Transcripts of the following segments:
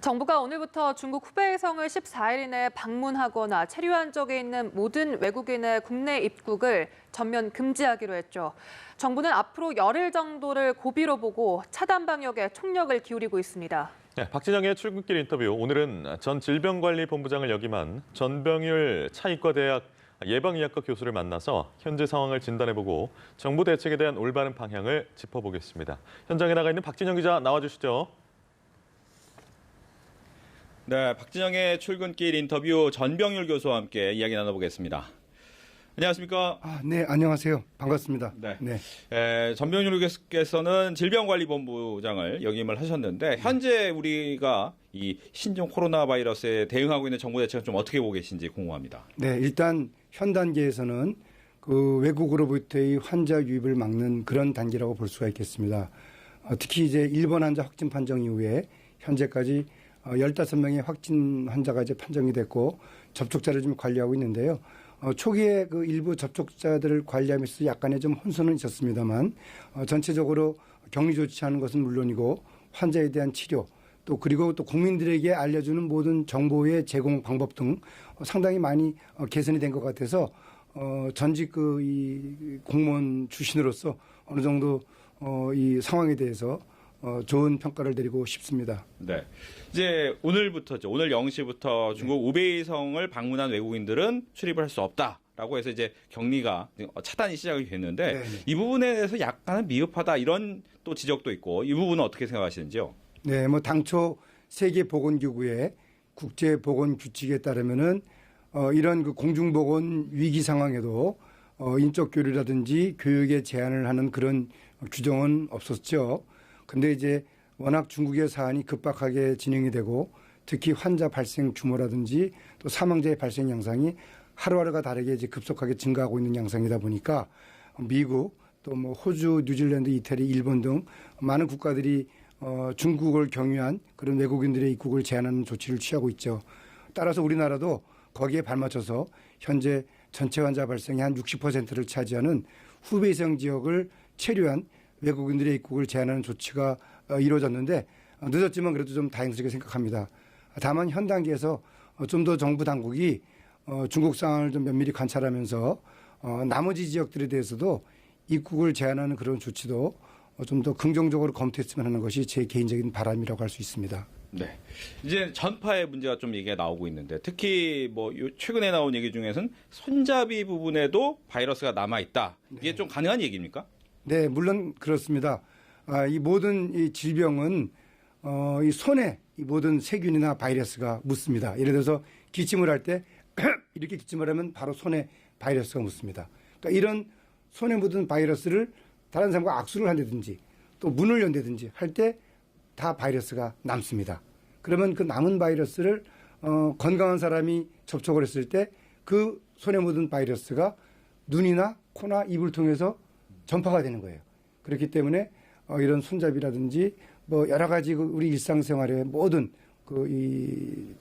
정부가 오늘부터 중국 후베이성을 14일 이내 방문하거나 체류한 적이 있는 모든 외국인의 국내 입국을 전면 금지하기로 했죠. 정부는 앞으로 열흘 정도를 고비로 보고 차단 방역에 총력을 기울이고 있습니다. 네, 박진영의 출근길 인터뷰. 오늘은 전 질병관리본부장을 역임한 전병율 차이과대학 예방의학과 교수를 만나서 현재 상황을 진단해보고 정부 대책에 대한 올바른 방향을 짚어보겠습니다. 현장에 나가 있는 박진영 기자 나와주시죠. 네, 박진영의 출근길 인터뷰 전병율 교수와 함께 이야기 나눠보겠습니다. 안녕하십니까? 네, 안녕하세요. 반갑습니다. 네. 전병율 교수께서는 질병관리본부장을 역임을 하셨는데 현재 우리가 이 신종 코로나 바이러스에 대응하고 있는 정부 대책은 좀 어떻게 보고 계신지 궁금합니다. 네, 일단 현 단계에서는 그 외국으로부터의 환자 유입을 막는 그런 단계라고 볼 수가 있겠습니다. 특히 이제 일본 환자 확진 판정 이후에 현재까지 15명의 확진 환자가 이제 판정이 됐고 접촉자를 좀 관리하고 있는데요. 초기에 그 일부 접촉자들을 관리하면서 약간의 좀 혼선은 있었습니다만 전체적으로 격리 조치하는 것은 물론이고 환자에 대한 치료 또 그리고 또 국민들에게 알려주는 모든 정보의 제공 방법 등 상당히 많이 개선이 된 것 같아서 전직 이 공무원 출신으로서 어느 정도 이 상황에 대해서 좋은 평가를 드리고 싶습니다. 네. 이제 오늘부터죠. 오늘 0시부터 중국 우베이성을 방문한 외국인들은 출입을 할 수 없다라고 해서 이제 격리가 차단이 시작이 됐는데 네네. 이 부분에 대해서 약간은 미흡하다 이런 또 지적도 있고 이 부분은 어떻게 생각하시는지요? 네, 뭐 당초 세계보건기구의 국제보건규칙에 따르면은 이런 그 공중보건 위기 상황에도 인적 교류라든지 교육에 제한을 하는 그런 규정은 없었죠. 근데 이제 워낙 중국의 사안이 급박하게 진행이 되고 특히 환자 발생 규모라든지 또 사망자의 발생 양상이 하루하루가 다르게 이제 급속하게 증가하고 있는 양상이다 보니까 미국 또 뭐 호주, 뉴질랜드, 이태리, 일본 등 많은 국가들이 중국을 경유한 그런 외국인들의 입국을 제한하는 조치를 취하고 있죠. 따라서 우리나라도 거기에 발맞춰서 현재 전체 환자 발생의 한 60%를 차지하는 후베이성 지역을 체류한 외국인들의 입국을 제한하는 조치가 이루어졌는데 늦었지만 그래도 좀 다행스럽게 생각합니다. 다만 현 단계에서 좀 더 정부 당국이 중국 상황을 좀 면밀히 관찰하면서 나머지 지역들에 대해서도 입국을 제한하는 그런 조치도 좀 더 긍정적으로 검토했으면 하는 것이 제 개인적인 바람이라고 할 수 있습니다. 네. 이제 전파의 문제가 좀 얘기가 나오고 있는데 특히 뭐 최근에 나온 얘기 중에서는 손잡이 부분에도 바이러스가 남아 있다. 이게 좀 가능한 얘기입니까? 네, 물론 그렇습니다. 이 모든 이 질병은 이 손에 이 모든 세균이나 바이러스가 묻습니다. 예를 들어서 기침을 할 때 이렇게 기침을 하면 바로 손에 바이러스가 묻습니다. 그러니까 이런 손에 묻은 바이러스를 다른 사람과 악수를 한다든지 또 문을 연다든지 할 때 다 바이러스가 남습니다. 그러면 그 남은 바이러스를 건강한 사람이 접촉을 했을 때 그 손에 묻은 바이러스가 눈이나 코나 입을 통해서 전파가 되는 거예요. 그렇기 때문에 이런 손잡이라든지 뭐 여러 가지 우리 일상생활의 모든 이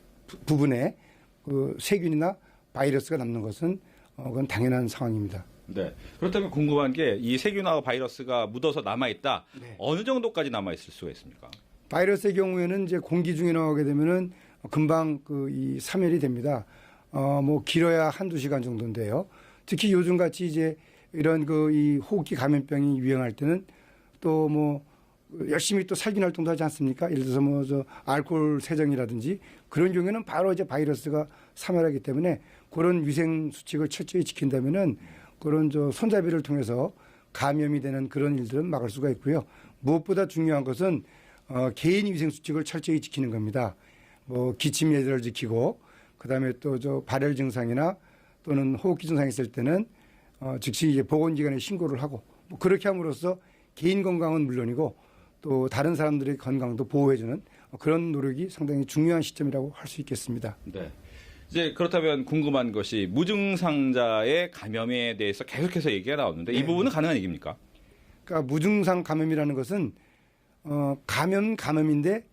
부분에 그 세균이나 바이러스가 남는 것은 그건 당연한 상황입니다. 네. 그렇다면 궁금한 게 이 세균하고 바이러스가 묻어서 남아있다. 네. 어느 정도까지 남아있을 수가 있습니까? 바이러스의 경우에는 이제 공기 중에 나오게 되면은 금방 이 사멸이 됩니다. 뭐 길어야 한두 시간 정도인데요. 특히 요즘 같이 이제 이런 이 호흡기 감염병이 유행할 때는 또 뭐 열심히 또 살균 활동도 하지 않습니까? 예를 들어서 뭐 알코올 세정이라든지 그런 경우에는 바로 이제 바이러스가 사멸하기 때문에 그런 위생 수칙을 철저히 지킨다면은 그런 손잡이를 통해서 감염이 되는 그런 일들은 막을 수가 있고요. 무엇보다 중요한 것은 개인 위생 수칙을 철저히 지키는 겁니다. 뭐 기침 예절을 지키고 그다음에 또 발열 증상이나 또는 호흡기 증상이 있을 때는 즉시 이제 보건기관에 신고를 하고 뭐 그렇게 함으로써 개인 건강은 물론이고 또 다른 사람들의 건강도 보호해주는 그런 노력이 상당히 중요한 시점이라고 할 수 있겠습니다. 네. 이제 그렇다면 궁금한 것이 무증상자의 감염에 대해서 계속해서 얘기가 나오는데 이 부분은 가능한 얘기입니까? 그러니까 무증상 감염이라는 것은 감염인데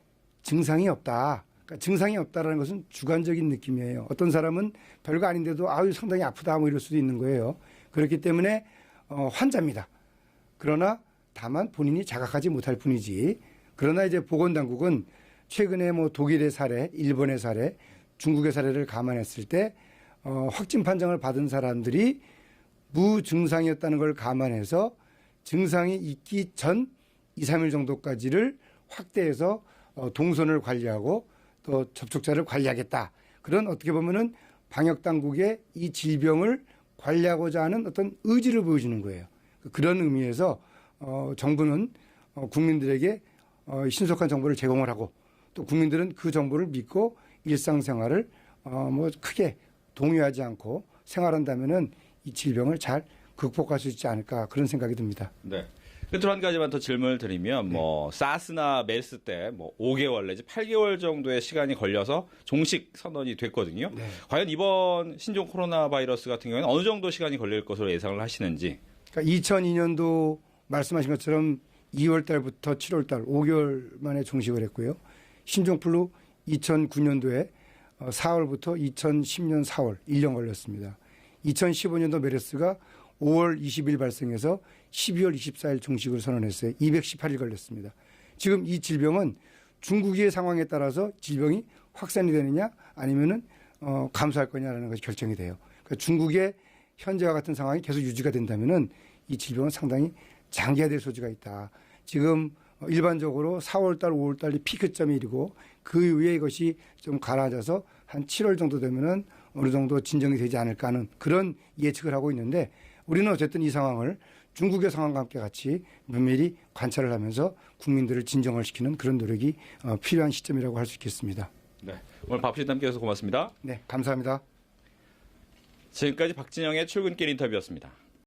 증상이 없다. 그러니까 증상이 없다라는 것은 주관적인 느낌이에요. 어떤 사람은 별거 아닌데도 상당히 아프다 뭐 이럴 수도 있는 거예요. 그렇기 때문에 환자입니다. 그러나 다만 본인이 자각하지 못할 뿐이지. 그러나 이제 보건당국은 최근에 뭐 독일의 사례, 일본의 사례, 중국의 사례를 감안했을 때 확진 판정을 받은 사람들이 무증상이었다는 걸 감안해서 증상이 있기 전 2, 3일 정도까지를 확대해서 동선을 관리하고 또 접촉자를 관리하겠다. 그런 어떻게 보면은 방역 당국의 이 질병을 관리하고자 하는 어떤 의지를 보여주는 거예요. 그런 의미에서 정부는 국민들에게 신속한 정보를 제공을 하고 또 국민들은 그 정보를 믿고 일상생활을 뭐 크게 동요하지 않고 생활한다면은 이 질병을 잘 극복할 수 있지 않을까 그런 생각이 듭니다. 네. 끝으로 한 가지만 더 질문을 드리면 뭐 사스나 메르스 때 뭐 5개월 내지 8개월 정도의 시간이 걸려서 종식 선언이 됐거든요. 네. 과연 이번 신종 코로나 바이러스 같은 경우에는 어느 정도 시간이 걸릴 것으로 예상을 하시는지. 그러니까 2002년도 말씀하신 것처럼 2월 달부터 7월 달 5개월 만에 종식을 했고요. 신종플루 2009년도에 4월부터 2010년 4월 1년 걸렸습니다. 2015년도 메르스가 5월 20일 발생해서 12월 24일 종식을 선언했어요. 218일 걸렸습니다. 지금 이 질병은 중국의 상황에 따라서 질병이 확산이 되느냐 아니면은 감소할 거냐라는 것이 결정이 돼요. 그러니까 중국의 현재와 같은 상황이 계속 유지가 된다면은 이 질병은 상당히 장기화될 소지가 있다. 지금 일반적으로 4월달, 5월달이 피크점이 이르고 그 이후에 이것이 좀 가라앉아서 한 7월 정도 되면은 어느 정도 진정이 되지 않을까 하는 그런 예측을 하고 있는데 우리는 어쨌든 이 상황을 중국의 상황과 함께 같이 면밀히 관찰을 하면서 국민들을 진정을 시키는 그런 노력이 필요한 시점이라고 할 수 있겠습니다. 네. 오늘 밥실 함께해서 고맙습니다. 네, 감사합니다. 지금까지 박진영의 출근길 인터뷰였습니다.